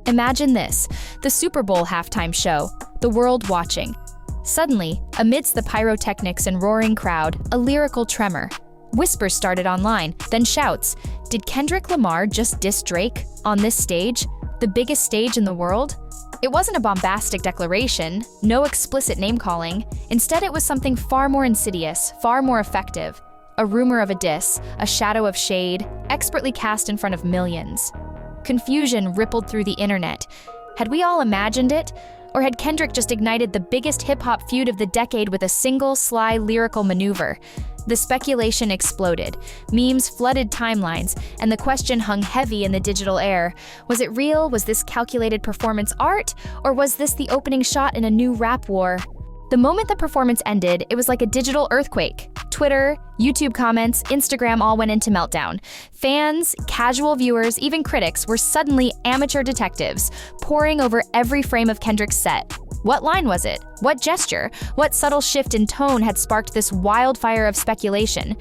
Imagine this, the Super Bowl halftime show, the world watching. Suddenly, amidst the pyrotechnics and roaring crowd, a lyrical tremor. Whispers started online, then shouts. Did Kendrick Lamar just diss Drake on this stage, the biggest stage in the world? It wasn't a bombastic declaration, no explicit name-calling. Instead, it was something far more insidious, far more effective. A rumor of a diss, a shadow of shade, expertly cast in front of millions. Confusion rippled through the internet. Had we all imagined it? Or had Kendrick just ignited the biggest hip-hop feud of the decade with a single, sly, lyrical maneuver? The speculation exploded. Memes flooded timelines, and the question hung heavy in the digital air. Was it real? Was this calculated performance art? Or was this the opening shot in a new rap war? The moment the performance ended, it was like a digital earthquake. Twitter, YouTube comments, Instagram all went into meltdown. Fans, casual viewers, even critics were suddenly amateur detectives, poring over every frame of Kendrick's set. What line was it? What gesture? What subtle shift in tone had sparked this wildfire of speculation?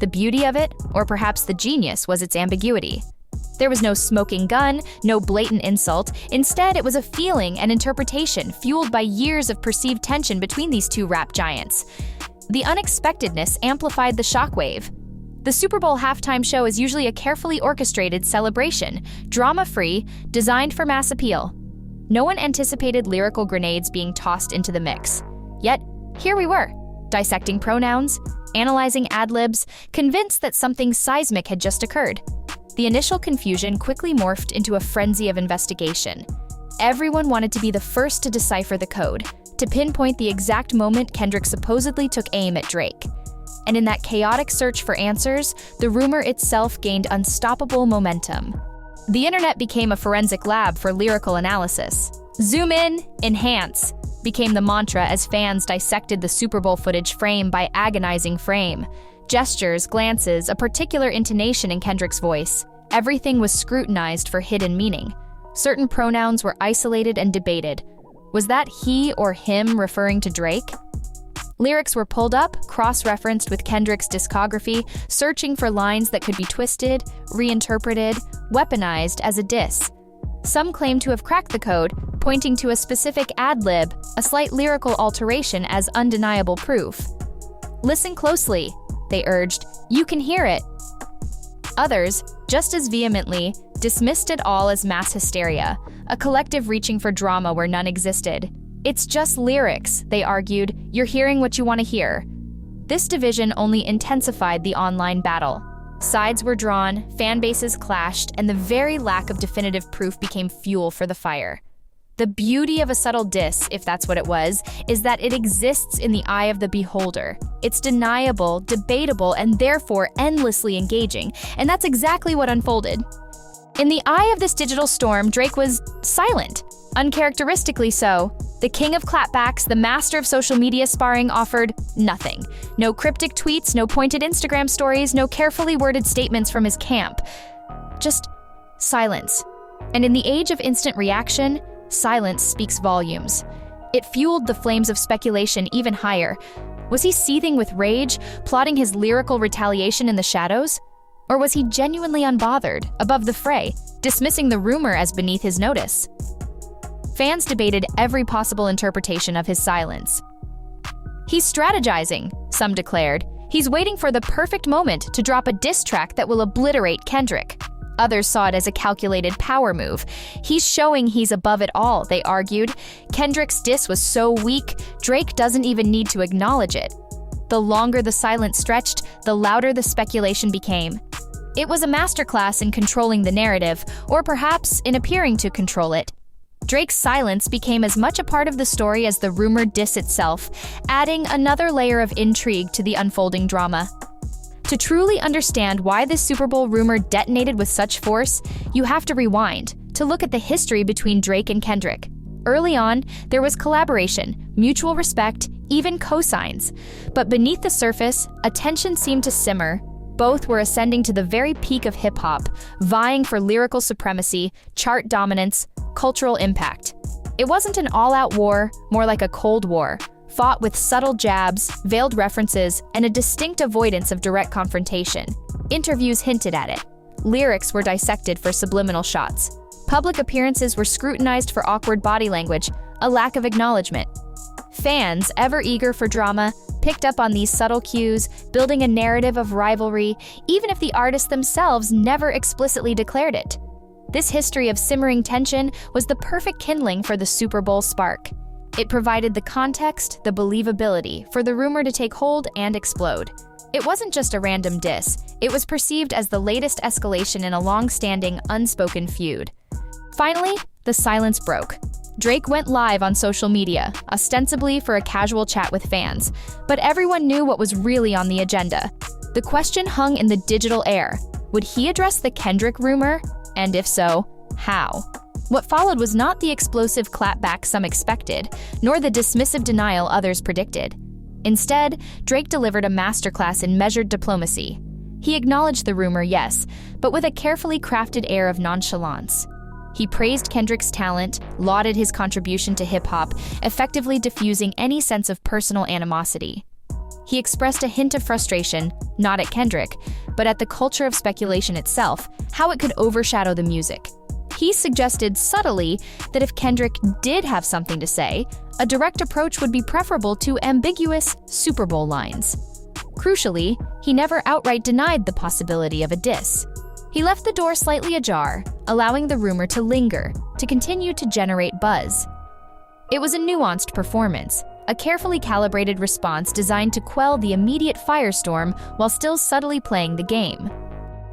The beauty of it, or perhaps the genius, was its ambiguity. There was no smoking gun, no blatant insult. Instead, it was a feeling and interpretation fueled by years of perceived tension between these two rap giants. The unexpectedness amplified the shockwave. The Super Bowl halftime show is usually a carefully orchestrated celebration, drama-free, designed for mass appeal. No one anticipated lyrical grenades being tossed into the mix. Yet, here we were, dissecting pronouns, analyzing ad-libs, convinced that something seismic had just occurred. The initial confusion quickly morphed into a frenzy of investigation. Everyone wanted to be the first to decipher the code, to pinpoint the exact moment Kendrick supposedly took aim at Drake. And in that chaotic search for answers, the rumor itself gained unstoppable momentum. The internet became a forensic lab for lyrical analysis. Zoom in, enhance, became the mantra as fans dissected the Super Bowl footage frame by agonizing frame. Gestures, glances, a particular intonation in Kendrick's voice. Everything was scrutinized for hidden meaning. Certain pronouns were isolated and debated. Was that he or him referring to Drake? Lyrics were pulled up, cross-referenced with Kendrick's discography, searching for lines that could be twisted, reinterpreted, weaponized as a diss. Some claim to have cracked the code, pointing to a specific ad-lib, a slight lyrical alteration as undeniable proof. Listen closely, they urged. You can hear it. Others, just as vehemently, dismissed it all as mass hysteria, a collective reaching for drama where none existed. It's just lyrics, they argued. You're hearing what you want to hear. This division only intensified the online battle. Sides were drawn, fan bases clashed, and the very lack of definitive proof became fuel for the fire. The beauty of a subtle diss, if that's what it was, is that it exists in the eye of the beholder. It's deniable, debatable, and therefore endlessly engaging, and that's exactly what unfolded. In the eye of this digital storm, Drake was silent, uncharacteristically so. The king of clapbacks, the master of social media sparring, offered nothing. No cryptic tweets, no pointed Instagram stories, no carefully worded statements from his camp. Just silence. And in the age of instant reaction, silence speaks volumes. It fueled the flames of speculation even higher. Was he seething with rage, plotting his lyrical retaliation in the shadows? Or was he genuinely unbothered, above the fray, dismissing the rumor as beneath his notice? Fans debated every possible interpretation of his silence. He's strategizing, some declared. He's waiting for the perfect moment to drop a diss track that will obliterate Kendrick. Others saw it as a calculated power move. He's showing he's above it all, they argued. Kendrick's diss was so weak, Drake doesn't even need to acknowledge it. The longer the silence stretched, the louder the speculation became. It was a masterclass in controlling the narrative, or perhaps in appearing to control it. Drake's silence became as much a part of the story as the rumored diss itself, adding another layer of intrigue to the unfolding drama. To truly understand why this Super Bowl rumor detonated with such force, you have to rewind, to look at the history between Drake and Kendrick. Early on, there was collaboration, mutual respect, even cosigns. But beneath the surface, a tension seemed to simmer. Both were ascending to the very peak of hip-hop, vying for lyrical supremacy, chart dominance, cultural impact. It wasn't an all-out war, more like a Cold War, fought with subtle jabs, veiled references, and a distinct avoidance of direct confrontation. Interviews hinted at it. Lyrics were dissected for subliminal shots. Public appearances were scrutinized for awkward body language, a lack of acknowledgement. Fans, ever eager for drama, picked up on these subtle cues, building a narrative of rivalry, even if the artists themselves never explicitly declared it. This history of simmering tension was the perfect kindling for the Super Bowl spark. It provided the context, the believability, for the rumor to take hold and explode. It wasn't just a random diss, it was perceived as the latest escalation in a long-standing, unspoken feud. Finally, the silence broke. Drake went live on social media, ostensibly for a casual chat with fans, but everyone knew what was really on the agenda. The question hung in the digital air. Would he address the Kendrick rumor? And if so, how? What followed was not the explosive clapback some expected, nor the dismissive denial others predicted. Instead, Drake delivered a masterclass in measured diplomacy. He acknowledged the rumor, yes, but with a carefully crafted air of nonchalance. He praised Kendrick's talent, lauded his contribution to hip-hop, effectively diffusing any sense of personal animosity. He expressed a hint of frustration, not at Kendrick, but at the culture of speculation itself, how it could overshadow the music. He suggested subtly that if Kendrick did have something to say, a direct approach would be preferable to ambiguous Super Bowl lines. Crucially, he never outright denied the possibility of a diss. He left the door slightly ajar, allowing the rumor to linger, to continue to generate buzz. It was a nuanced performance, a carefully calibrated response designed to quell the immediate firestorm while still subtly playing the game.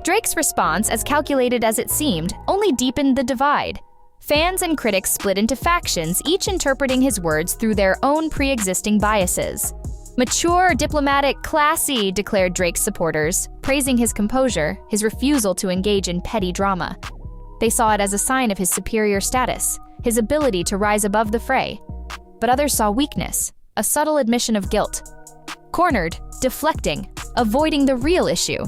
Drake's response, as calculated as it seemed, only deepened the divide. Fans and critics split into factions, each interpreting his words through their own pre-existing biases. Mature, diplomatic, classy, declared Drake's supporters, praising his composure, his refusal to engage in petty drama. They saw it as a sign of his superior status, his ability to rise above the fray. But others saw weakness, a subtle admission of guilt. Cornered, deflecting, avoiding the real issue.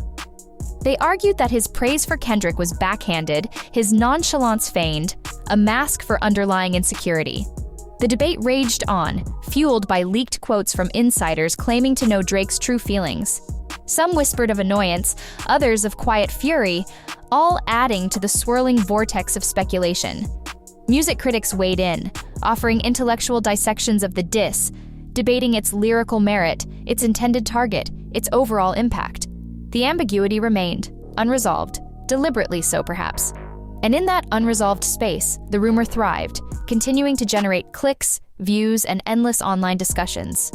They argued that his praise for Kendrick was backhanded, his nonchalance feigned, a mask for underlying insecurity. The debate raged on, fueled by leaked quotes from insiders claiming to know Drake's true feelings. Some whispered of annoyance, others of quiet fury, all adding to the swirling vortex of speculation. Music critics weighed in, offering intellectual dissections of the diss, debating its lyrical merit, its intended target, its overall impact. The ambiguity remained, unresolved, deliberately so perhaps. And in that unresolved space, the rumor thrived, continuing to generate clicks, views, and endless online discussions.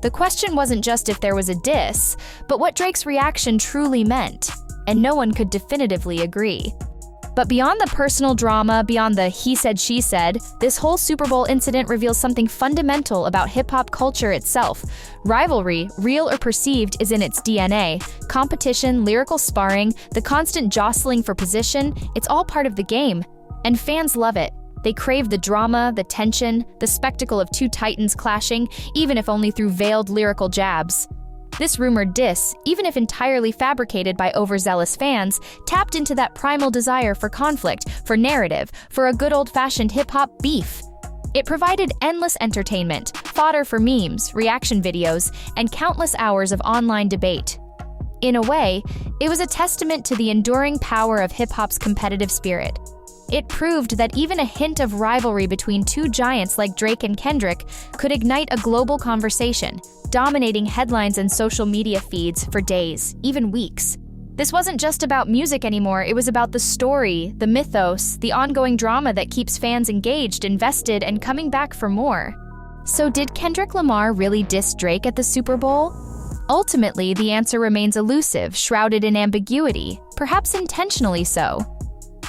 The question wasn't just if there was a diss, but what Drake's reaction truly meant, and no one could definitively agree. But beyond the personal drama, beyond the he said, she said, this whole Super Bowl incident reveals something fundamental about hip-hop culture itself. Rivalry, real or perceived, is in its DNA. Competition, lyrical sparring, the constant jostling for position, it's all part of the game. And fans love it. They crave the drama, the tension, the spectacle of two titans clashing, even if only through veiled lyrical jabs. This rumored diss, even if entirely fabricated by overzealous fans, tapped into that primal desire for conflict, for narrative, for a good old-fashioned hip-hop beef. It provided endless entertainment, fodder for memes, reaction videos, and countless hours of online debate. In a way, it was a testament to the enduring power of hip-hop's competitive spirit. It proved that even a hint of rivalry between two giants like Drake and Kendrick could ignite a global conversation, dominating headlines and social media feeds for days, even weeks. This wasn't just about music anymore, it was about the story, the mythos, the ongoing drama that keeps fans engaged, invested, and coming back for more. So did Kendrick Lamar really diss Drake at the Super Bowl? Ultimately, the answer remains elusive, shrouded in ambiguity, perhaps intentionally so.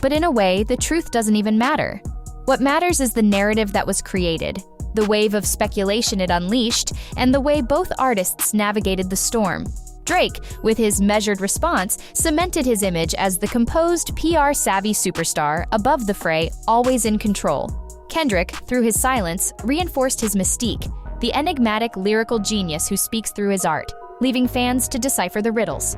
But in a way, the truth doesn't even matter. What matters is the narrative that was created, the wave of speculation it unleashed, and the way both artists navigated the storm. Drake, with his measured response, cemented his image as the composed, PR-savvy superstar, above the fray, always in control. Kendrick, through his silence, reinforced his mystique, the enigmatic lyrical genius who speaks through his art, leaving fans to decipher the riddles.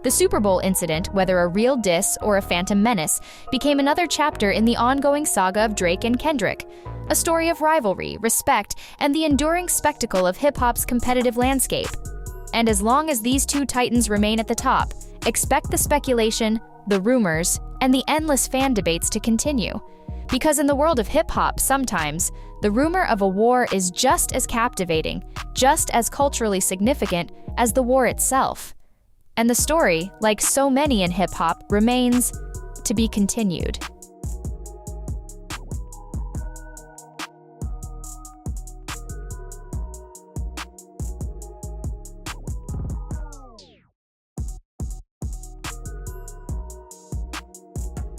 The Super Bowl incident, whether a real diss or a phantom menace, became another chapter in the ongoing saga of Drake and Kendrick, a story of rivalry, respect, and the enduring spectacle of hip-hop's competitive landscape. And as long as these two titans remain at the top, Expect the speculation, the rumors, and the endless fan debates to continue. Because in the world of hip-hop, sometimes, the rumor of a war is just as captivating, just as culturally significant as the war itself. And the story, like so many in hip-hop, remains to be continued.